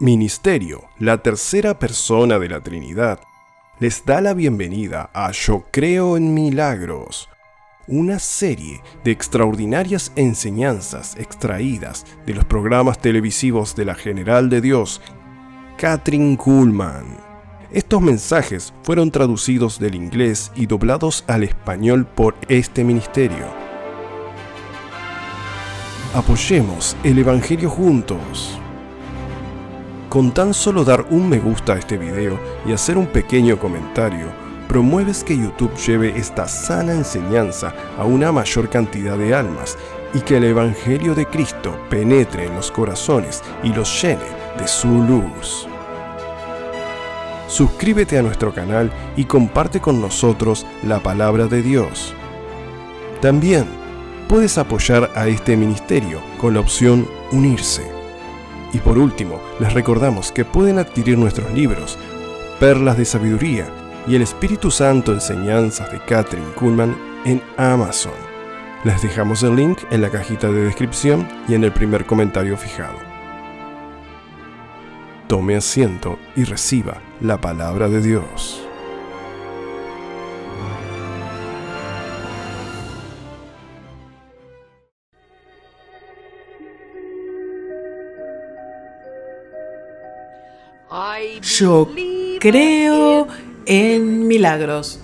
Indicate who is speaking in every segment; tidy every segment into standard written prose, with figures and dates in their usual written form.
Speaker 1: Ministerio, la tercera persona de la Trinidad, les da la bienvenida a Yo Creo en Milagros, una serie de extraordinarias enseñanzas extraídas de los programas televisivos de la General de Dios, Kathryn Kuhlman. Estos mensajes fueron traducidos del inglés y doblados al español por este ministerio. Apoyemos el Evangelio juntos. Con tan solo dar un me gusta a este video y hacer un pequeño comentario, promueves que YouTube lleve esta sana enseñanza a una mayor cantidad de almas y que el Evangelio de Cristo penetre en los corazones y los llene de su luz. Suscríbete a nuestro canal y comparte con nosotros la palabra de Dios. También puedes apoyar a este ministerio con la opción Unirse. Y por último, les recordamos que pueden adquirir nuestros libros, Perlas de Sabiduría y El Espíritu Santo Enseñanzas de Kathryn Kuhlman en Amazon. Les dejamos el link en la cajita de descripción y en el primer comentario fijado. Tome asiento y reciba la palabra de Dios.
Speaker 2: Yo creo en milagros.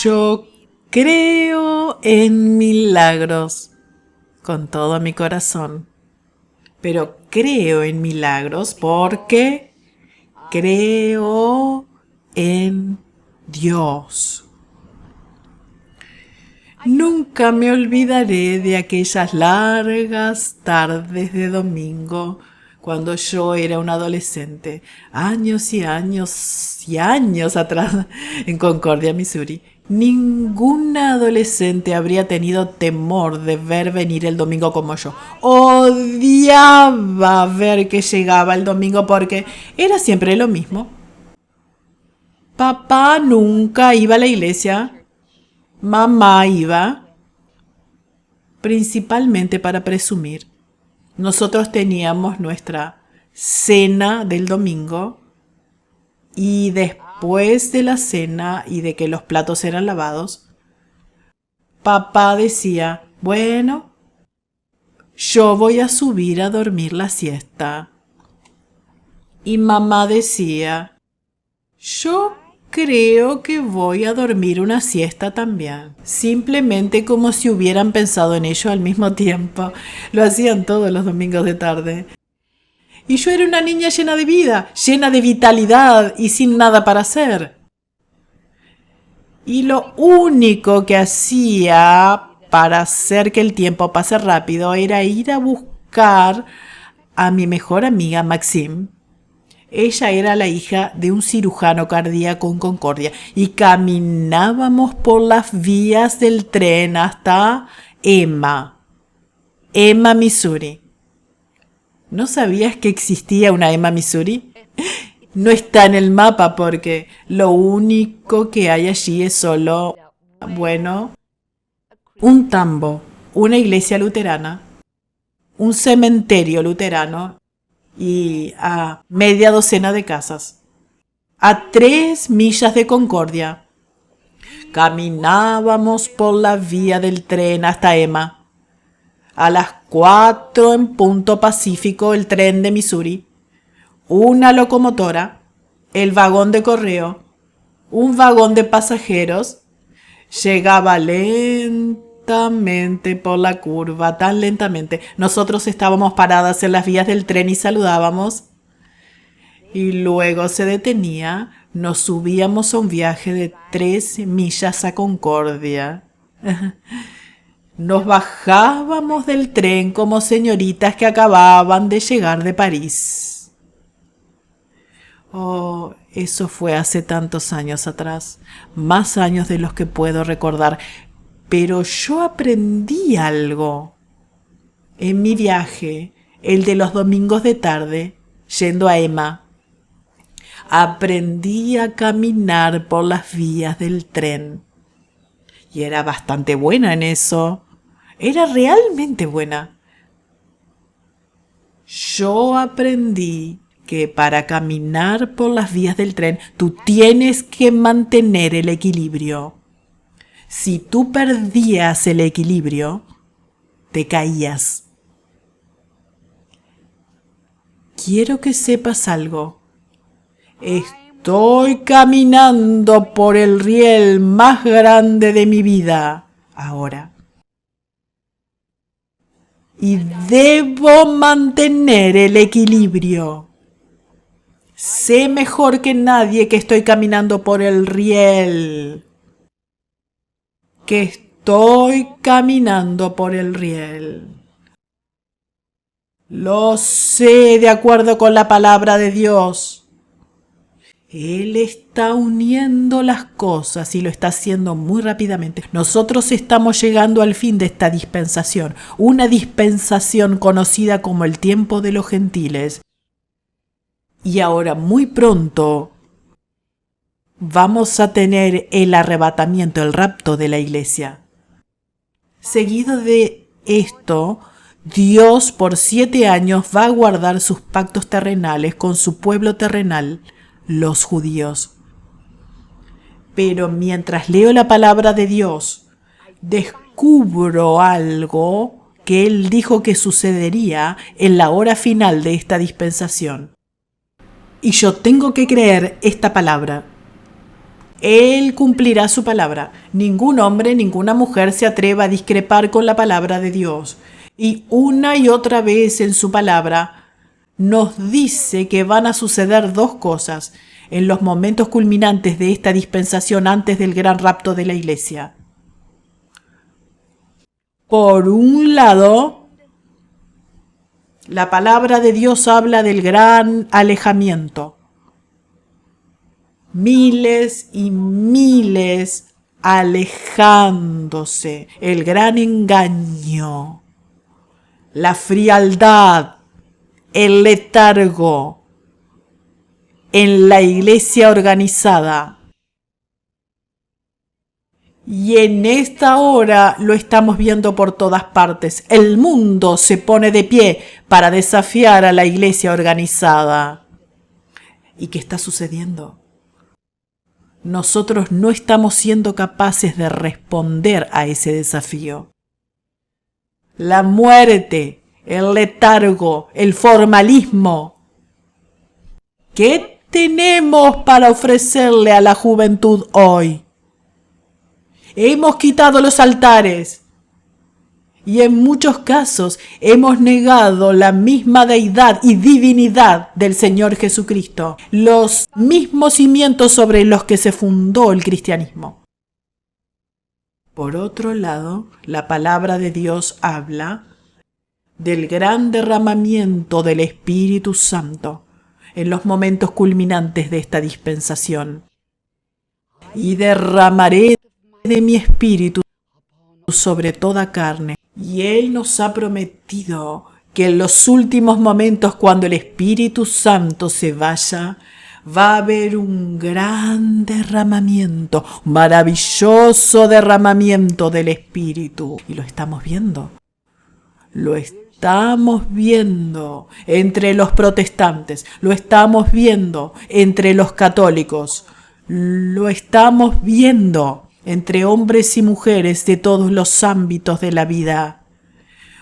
Speaker 2: Yo creo en milagros con todo mi corazón, pero creo en milagros porque creo en Dios. Nunca me olvidaré de aquellas largas tardes de domingo cuando yo era un adolescente, años y años y años atrás, en Concordia, Missouri. Ninguna adolescente habría tenido temor de ver venir el domingo como yo. Odiaba ver que llegaba el domingo porque era siempre lo mismo. Papá nunca iba a la iglesia. Mamá iba, principalmente para presumir. Nosotros teníamos nuestra cena del domingo y después de la cena y de que los platos eran lavados, papá decía, bueno, yo voy a subir a dormir la siesta. Y mamá decía, yo creo que voy a dormir una siesta también. Simplemente como si hubieran pensado en ello al mismo tiempo. Lo hacían todos los domingos de tarde. Y yo era una niña llena de vida, llena de vitalidad y sin nada para hacer. Y lo único que hacía para hacer que el tiempo pase rápido era ir a buscar a mi mejor amiga Maxine. Ella era la hija de un cirujano cardíaco en Concordia y caminábamos por las vías del tren hasta Emma, Missouri. ¿No sabías que existía una Emma, Missouri? No está en el mapa porque lo único que hay allí es solo, bueno, un tambo, una iglesia luterana, un cementerio luterano y a media docena de casas. A 3 millas de Concordia. Caminábamos por la vía del tren hasta Emma. A las 4 en punto pacífico el tren de Missouri, una locomotora, el vagón de correo, un vagón de pasajeros, llegaba lentamente por la curva, tan lentamente. Nosotros estábamos paradas en las vías del tren y saludábamos. Y luego se detenía, nos subíamos a un viaje de 3 millas a Concordia. Nos bajábamos del tren como señoritas que acababan de llegar de París. Oh, eso fue hace tantos años atrás, más años de los que puedo recordar, pero yo aprendí algo. En mi viaje, el de los domingos de tarde, yendo a Emma, aprendí a caminar por las vías del tren. Y era bastante buena en eso. Era realmente buena. Yo aprendí que para caminar por las vías del tren tú tienes que mantener el equilibrio. Si tú perdías el equilibrio, te caías. Quiero que sepas algo. Estoy caminando por el riel más grande de mi vida ahora. Y debo mantener el equilibrio. Sé mejor que nadie que estoy caminando por el riel. Que estoy caminando por el riel. Lo sé de acuerdo con la palabra de Dios. Él está uniendo las cosas y lo está haciendo muy rápidamente. Nosotros estamos llegando al fin de esta dispensación, una dispensación conocida como el tiempo de los gentiles. Y ahora muy pronto vamos a tener el arrebatamiento, el rapto de la iglesia. Seguido de esto, Dios por 7 años va a guardar sus pactos terrenales con su pueblo terrenal, los judíos. Pero mientras leo la palabra de Dios, descubro algo que Él dijo que sucedería en la hora final de esta dispensación. Y yo tengo que creer esta palabra. Él cumplirá su palabra. Ningún hombre, ninguna mujer se atreva a discrepar con la palabra de Dios. Y una y otra vez en su palabra nos dice que van a suceder 2 cosas en los momentos culminantes de esta dispensación antes del gran rapto de la iglesia. Por un lado, la palabra de Dios habla del gran alejamiento. Miles y miles alejándose, el gran engaño, la frialdad, el letargo en la iglesia organizada. Y en esta hora lo estamos viendo por todas partes. El mundo se pone de pie para desafiar a la iglesia organizada. ¿Y qué está sucediendo? Nosotros no estamos siendo capaces de responder a ese desafío. La muerte, el letargo, el formalismo. ¿Qué tenemos para ofrecerle a la juventud hoy? Hemos quitado los altares y en muchos casos hemos negado la misma deidad y divinidad del Señor Jesucristo, los mismos cimientos sobre los que se fundó el cristianismo. Por otro lado, la palabra de Dios habla del gran derramamiento del Espíritu Santo en los momentos culminantes de esta dispensación. Y derramaré de mi espíritu sobre toda carne. Y Él nos ha prometido que en los últimos momentos, cuando el Espíritu Santo se vaya, va a haber un gran derramamiento, un maravilloso derramamiento del Espíritu. Y lo estamos viendo. Lo estamos viendo entre los protestantes, lo estamos viendo entre los católicos, lo estamos viendo entre hombres y mujeres de todos los ámbitos de la vida.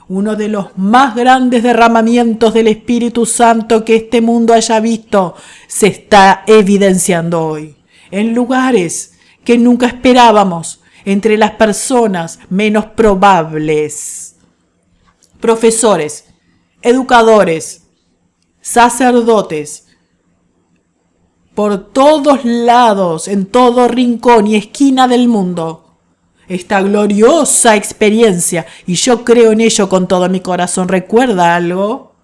Speaker 2: Uno de los más grandes derramamientos del Espíritu Santo que este mundo haya visto se está evidenciando hoy, en lugares que nunca esperábamos, entre las personas menos probables. Profesores, educadores, sacerdotes, por todos lados, en todo rincón y esquina del mundo, esta gloriosa experiencia, y yo creo en ello con todo mi corazón. ¿Recuerda algo?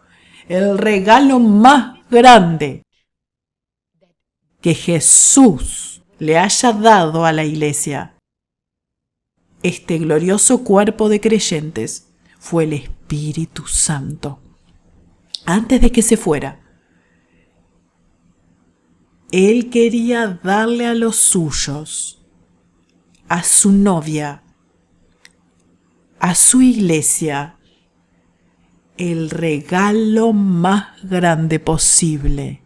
Speaker 2: El regalo más grande que Jesús le haya dado a la iglesia, este glorioso cuerpo de creyentes, fue el Espíritu Santo. Antes de que se fuera, Él quería darle a los suyos, a su novia, a su iglesia, el regalo más grande posible.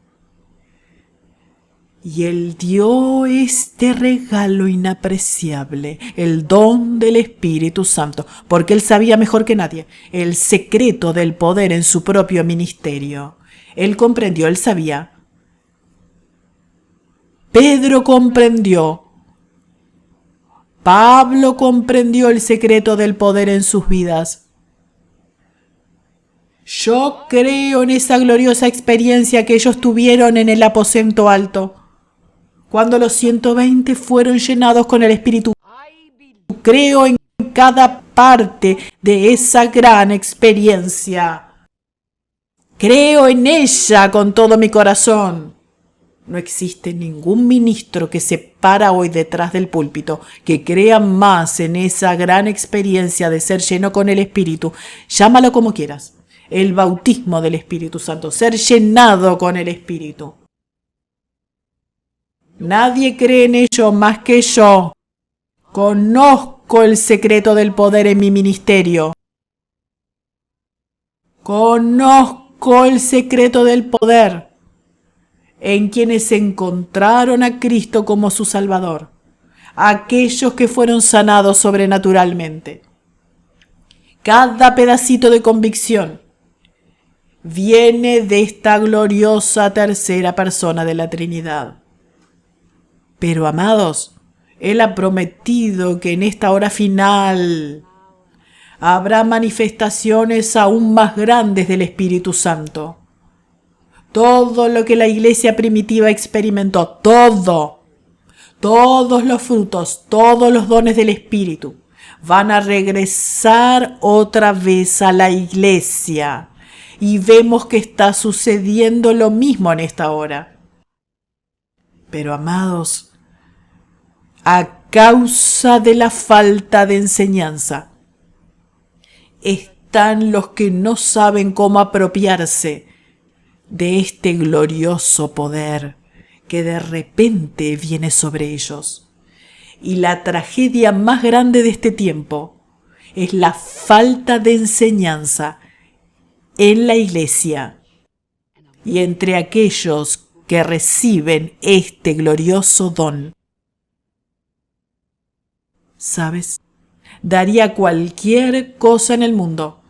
Speaker 2: Y Él dio este regalo inapreciable, el don del Espíritu Santo, porque Él sabía mejor que nadie el secreto del poder en su propio ministerio. Él comprendió, Él sabía. Pedro comprendió. Pablo comprendió el secreto del poder en sus vidas. Yo creo en esa gloriosa experiencia que ellos tuvieron en el aposento alto, cuando los 120 fueron llenados con el Espíritu. Creo en cada parte de esa gran experiencia. Creo en ella con todo mi corazón. No existe ningún ministro que se para hoy detrás del púlpito que crea más en esa gran experiencia de ser lleno con el Espíritu. Llámalo como quieras. El bautismo del Espíritu Santo, ser llenado con el Espíritu. Nadie cree en ello más que yo. Conozco el secreto del poder en mi ministerio. Conozco el secreto del poder en quienes encontraron a Cristo como su Salvador, aquellos que fueron sanados sobrenaturalmente. Cada pedacito de convicción viene de esta gloriosa tercera persona de la Trinidad. Pero, amados, Él ha prometido que en esta hora final habrá manifestaciones aún más grandes del Espíritu Santo. Todo lo que la iglesia primitiva experimentó, todos los frutos, todos los dones del Espíritu, van a regresar otra vez a la iglesia. Y vemos que está sucediendo lo mismo en esta hora. Pero, amados, a causa de la falta de enseñanza, están los que no saben cómo apropiarse de este glorioso poder que de repente viene sobre ellos. Y la tragedia más grande de este tiempo es la falta de enseñanza en la iglesia y entre aquellos que reciben este glorioso don. ¿Sabes? Daría cualquier cosa en el mundo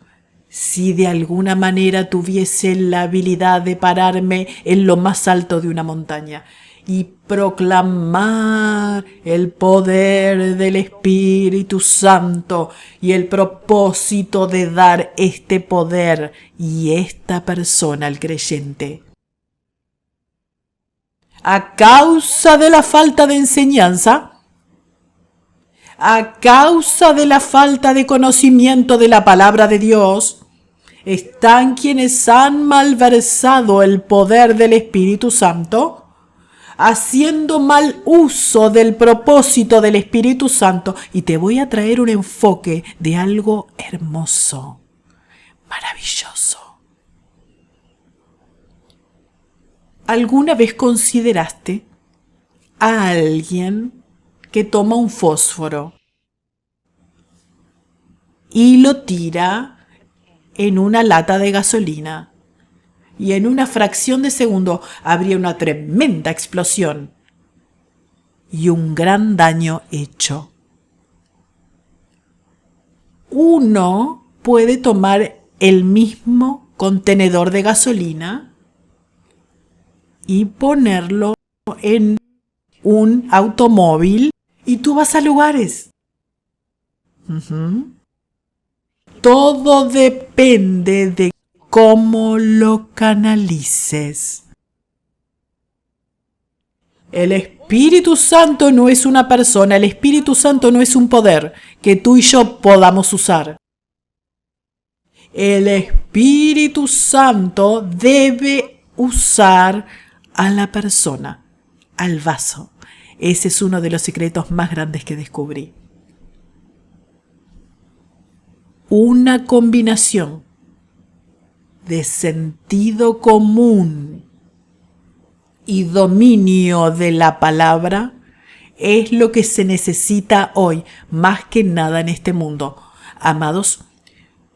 Speaker 2: si de alguna manera tuviese la habilidad de pararme en lo más alto de una montaña y proclamar el poder del Espíritu Santo y el propósito de dar este poder y esta persona al creyente. A causa de la falta de enseñanza, a causa de la falta de conocimiento de la palabra de Dios, están quienes han malversado el poder del Espíritu Santo, haciendo mal uso del propósito del Espíritu Santo. Y te voy a traer un enfoque de algo hermoso, maravilloso. ¿Alguna vez consideraste a alguien que toma un fósforo y lo tira en una lata de gasolina y en una fracción de segundo habría una tremenda explosión y un gran daño hecho? Uno puede tomar el mismo contenedor de gasolina y ponerlo en un automóvil y tú vas a lugares. Todo depende de cómo lo canalices. El Espíritu Santo no es una persona, el Espíritu Santo no es un poder que tú y yo podamos usar. El Espíritu Santo debe usar a la persona, al vaso. Ese es uno de los secretos más grandes que descubrí. Una combinación de sentido común y dominio de la palabra es lo que se necesita hoy, más que nada en este mundo. Amados,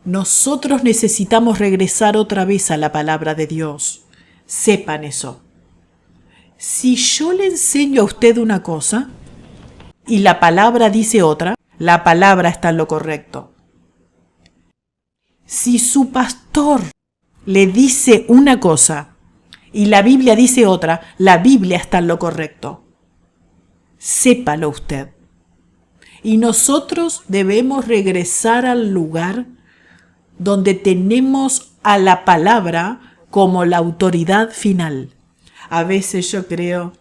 Speaker 2: nosotros necesitamos regresar otra vez a la palabra de Dios. Sepan eso. Si yo le enseño a usted una cosa y la palabra dice otra, la palabra está en lo correcto. Si su pastor le dice una cosa y la Biblia dice otra, la Biblia está en lo correcto. Sépalo usted. Y nosotros debemos regresar al lugar donde tenemos a la palabra como la autoridad final. A veces yo creo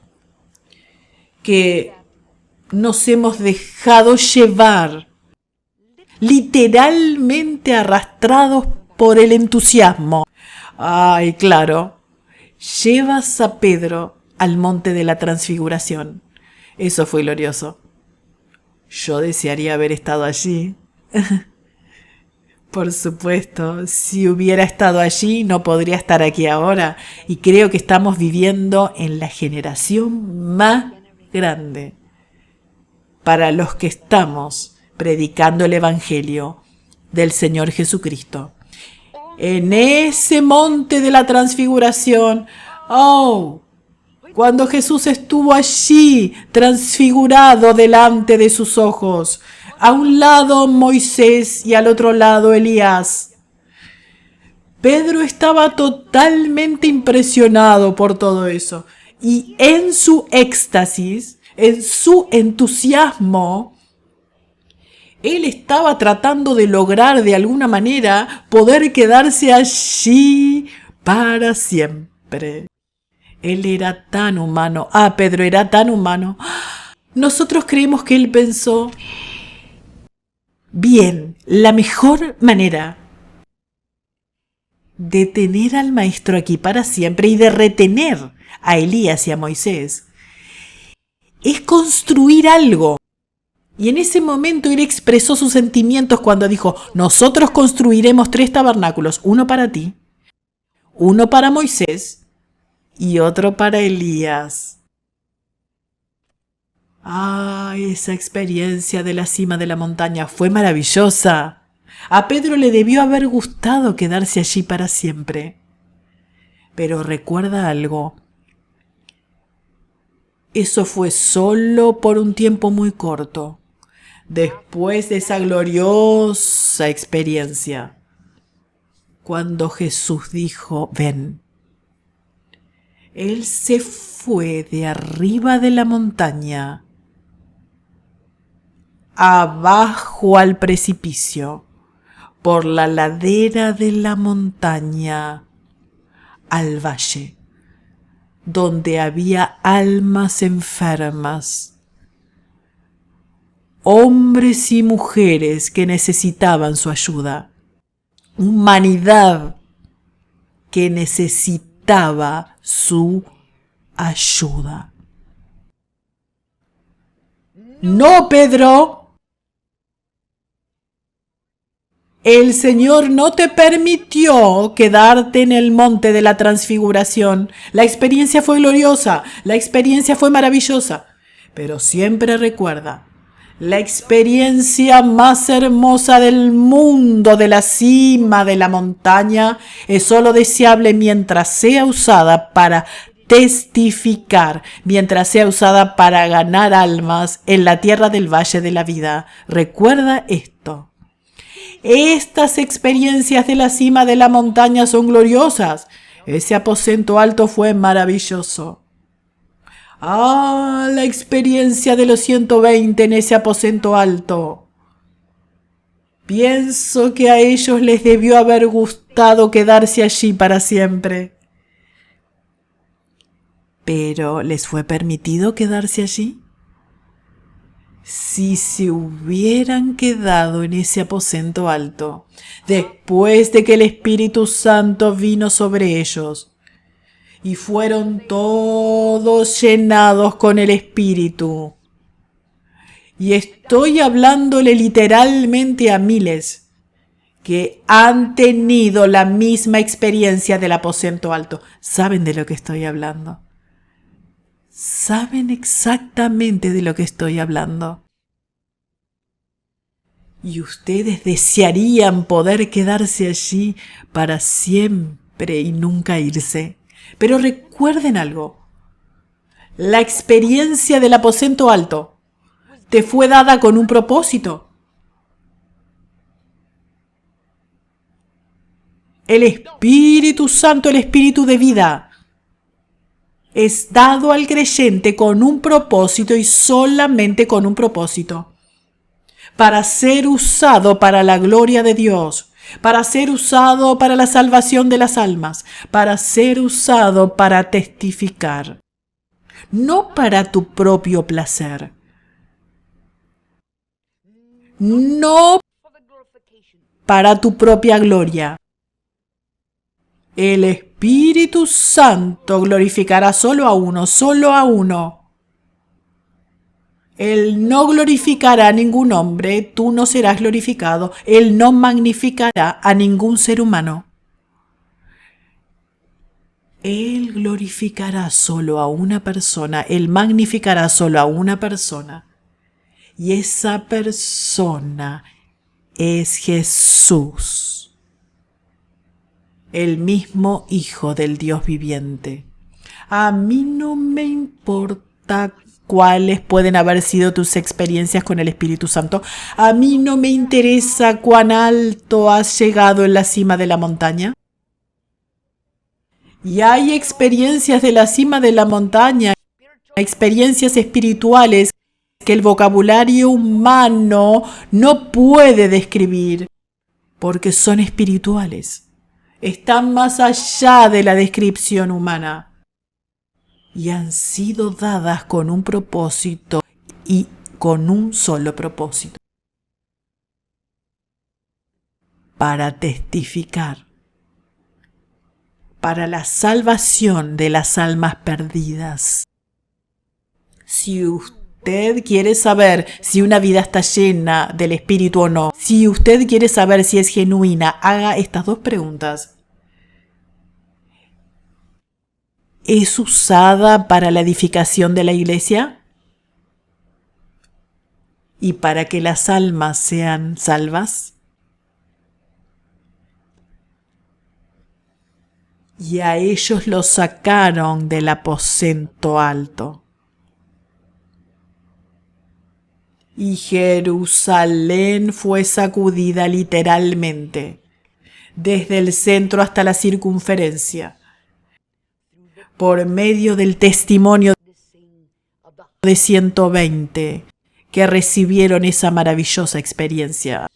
Speaker 2: que nos hemos dejado llevar, literalmente arrastrados por el entusiasmo. Ay, claro, llevas a Pedro al monte de la transfiguración. Eso fue glorioso. Yo desearía haber estado allí. Por supuesto, si hubiera estado allí no podría estar aquí ahora. Y creo que estamos viviendo en la generación más grande para los que estamos predicando el Evangelio del Señor Jesucristo. En ese monte de la transfiguración, cuando Jesús estuvo allí transfigurado delante de sus ojos, a un lado Moisés y al otro lado Elías. Pedro estaba totalmente impresionado por todo eso. Y en su éxtasis, en su entusiasmo, él estaba tratando de lograr de alguna manera poder quedarse allí para siempre. Él era tan humano. Pedro era tan humano. Nosotros creemos que él pensó, bien, la mejor manera de tener al maestro aquí para siempre y de retener a Elías y a Moisés es construir algo. Y en ese momento él expresó sus sentimientos cuando dijo, nosotros construiremos 3 tabernáculos, uno para ti, uno para Moisés y otro para Elías. Esa experiencia de la cima de la montaña fue maravillosa. A Pedro le debió haber gustado quedarse allí para siempre. Pero recuerda algo. Eso fue solo por un tiempo muy corto. Después de esa gloriosa experiencia, cuando Jesús dijo, ven, Él se fue de arriba de la montaña, abajo al precipicio, por la ladera de la montaña, al valle, donde había almas enfermas, hombres y mujeres que necesitaban su ayuda, humanidad que necesitaba su ayuda. No, Pedro, el Señor no te permitió quedarte en el monte de la transfiguración. La experiencia fue gloriosa, la experiencia fue maravillosa, pero siempre recuerda, la experiencia más hermosa del mundo, de la cima de la montaña, es solo deseable mientras sea usada para testificar, mientras sea usada para ganar almas en la tierra del valle de la vida. Recuerda esto. Estas experiencias de la cima de la montaña son gloriosas. Ese aposento alto fue maravilloso. La experiencia de los 120 en ese aposento alto. Pienso que a ellos les debió haber gustado quedarse allí para siempre. ¿Pero les fue permitido quedarse allí? Si se hubieran quedado en ese aposento alto, después de que el Espíritu Santo vino sobre ellos, y fueron todos llenados con el Espíritu. Y estoy hablándole literalmente a miles que han tenido la misma experiencia del aposento alto. ¿Saben de lo que estoy hablando? saben exactamente de lo que estoy hablando. Y ustedes desearían poder quedarse allí para siempre y nunca irse. Pero recuerden algo. La experiencia del aposento alto te fue dada con un propósito. El Espíritu Santo, el Espíritu de vida, es dado al creyente con un propósito y solamente con un propósito. Para ser usado para la gloria de Dios, para ser usado para la salvación de las almas, para ser usado para testificar, no para tu propio placer, no para tu propia gloria. El Espíritu Santo glorificará solo a uno, solo a uno. Él no glorificará a ningún hombre, tú no serás glorificado. Él no magnificará a ningún ser humano. Él glorificará solo a una persona, Él magnificará solo a una persona. Y esa persona es Jesús, el mismo Hijo del Dios viviente. A mí no me importa cuáles pueden haber sido tus experiencias con el Espíritu Santo. A mí no me interesa cuán alto has llegado en la cima de la montaña. Y hay experiencias de la cima de la montaña, experiencias espirituales que el vocabulario humano no puede describir, porque son espirituales. Están más allá de la descripción humana. Y han sido dadas con un propósito y con un solo propósito. Para testificar. Para la salvación de las almas perdidas. Si usted quiere saber si una vida está llena del Espíritu o no, si usted quiere saber si es genuina, haga estas dos preguntas. ¿Es usada para la edificación de la iglesia? ¿Y para que las almas sean salvas? Y a ellos los sacaron del aposento alto. Y Jerusalén fue sacudida literalmente, desde el centro hasta la circunferencia, por medio del testimonio de 120 que recibieron esa maravillosa experiencia.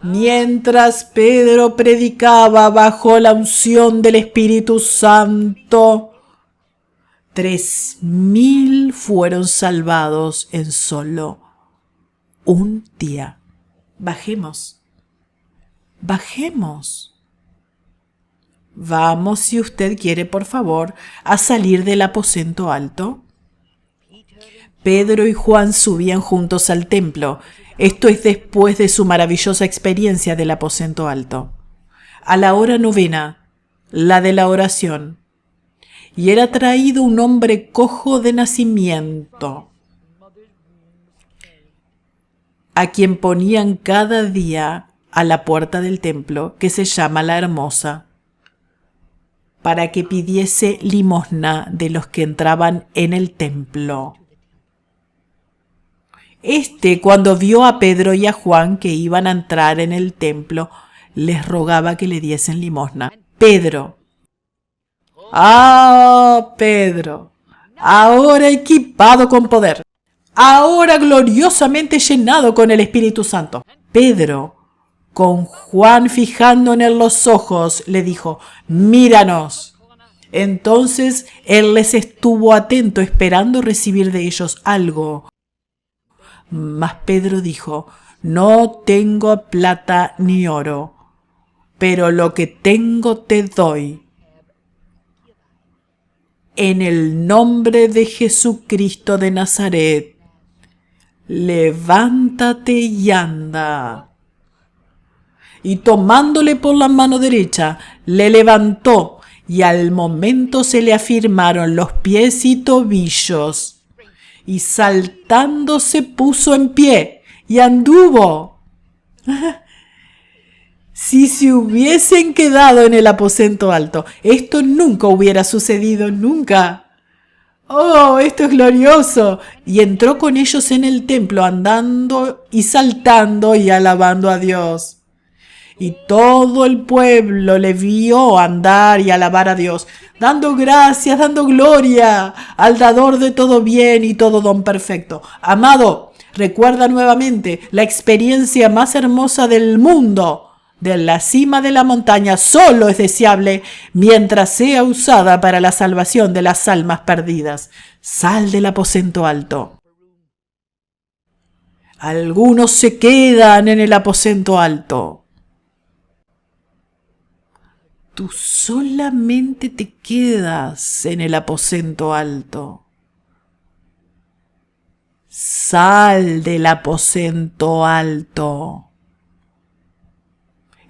Speaker 2: Mientras Pedro predicaba bajo la unción del Espíritu Santo, 3,000 fueron salvados en solo un día. Bajemos. Vamos, si usted quiere, por favor, a salir del aposento alto. Pedro y Juan subían juntos al templo. Esto es después de su maravillosa experiencia del aposento alto. A la hora 9, la de la oración. Y era traído un hombre cojo de nacimiento, a quien ponían cada día a la puerta del templo, que se llama La Hermosa, para que pidiese limosna de los que entraban en el templo. Cuando vio a Pedro y a Juan que iban a entrar en el templo, les rogaba que le diesen limosna. Pedro, ahora equipado con poder, ahora gloriosamente llenado con el Espíritu Santo. Pedro, con Juan fijando en él los ojos, le dijo: míranos. Entonces él les estuvo atento, esperando recibir de ellos algo. Mas Pedro dijo: no tengo plata ni oro, pero lo que tengo te doy. En el nombre de Jesucristo de Nazaret, levántate y anda. Y tomándole por la mano derecha, le levantó, y al momento se le afirmaron los pies y tobillos, y saltando se puso en pie y anduvo. Si se hubiesen quedado en el aposento alto, esto nunca hubiera sucedido, nunca. ¡Oh, esto es glorioso! Y entró con ellos en el templo, andando y saltando y alabando a Dios. Y todo el pueblo le vio andar y alabar a Dios, dando gracias, dando gloria al dador de todo bien y todo don perfecto. Amado, recuerda nuevamente la experiencia más hermosa del mundo. De la cima de la montaña solo es deseable mientras sea usada para la salvación de las almas perdidas. Sal del aposento alto. Algunos se quedan en el aposento alto. Tú solamente te quedas en el aposento alto. Sal del aposento alto.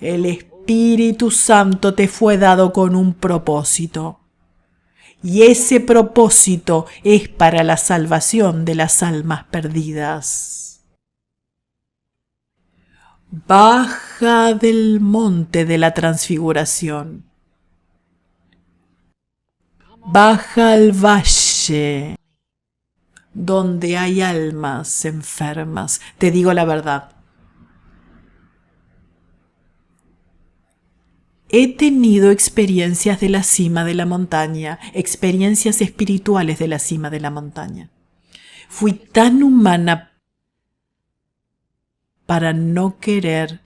Speaker 2: El Espíritu Santo te fue dado con un propósito. Y ese propósito es para la salvación de las almas perdidas. Baja del monte de la transfiguración. Baja al valle donde hay almas enfermas. Te digo la verdad. He tenido experiencias de la cima de la montaña, experiencias espirituales de la cima de la montaña. Fui tan humana para no querer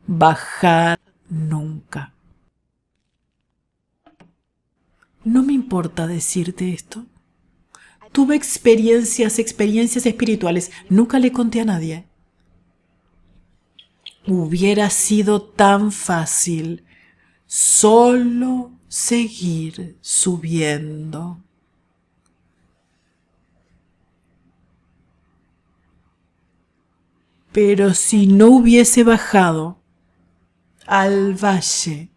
Speaker 2: bajar nunca. No me importa decirte esto. Tuve experiencias espirituales. Nunca le conté a nadie. Hubiera sido tan fácil solo seguir subiendo. Pero si no hubiese bajado al valle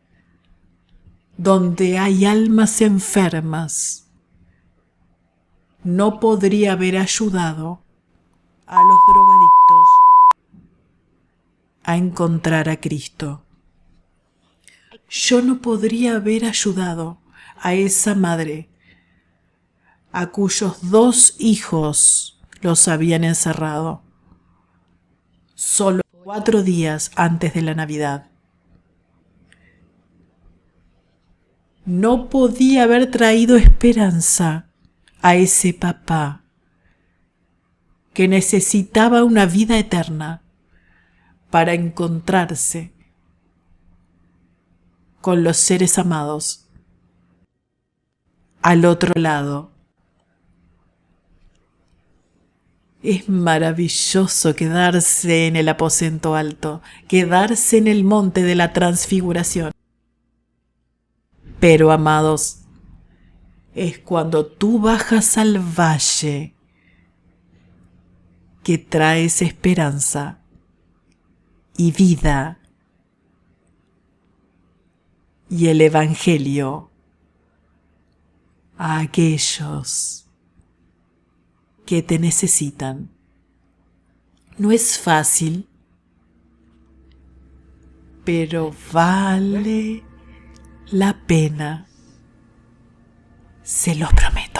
Speaker 2: donde hay almas enfermas, no podría haber ayudado a los drogadictos a encontrar a Cristo. Yo no podría haber ayudado a esa madre a cuyos 2 hijos los habían encerrado solo 4 días antes de la Navidad. No podía haber traído esperanza a ese papá que necesitaba una vida eterna para encontrarse con los seres amados al otro lado. Es maravilloso quedarse en el aposento alto, quedarse en el monte de la transfiguración. Pero, amados, es cuando tú bajas al valle que traes esperanza y vida y el Evangelio a aquellos que te necesitan. No es fácil, pero vale la pena. Se los prometo.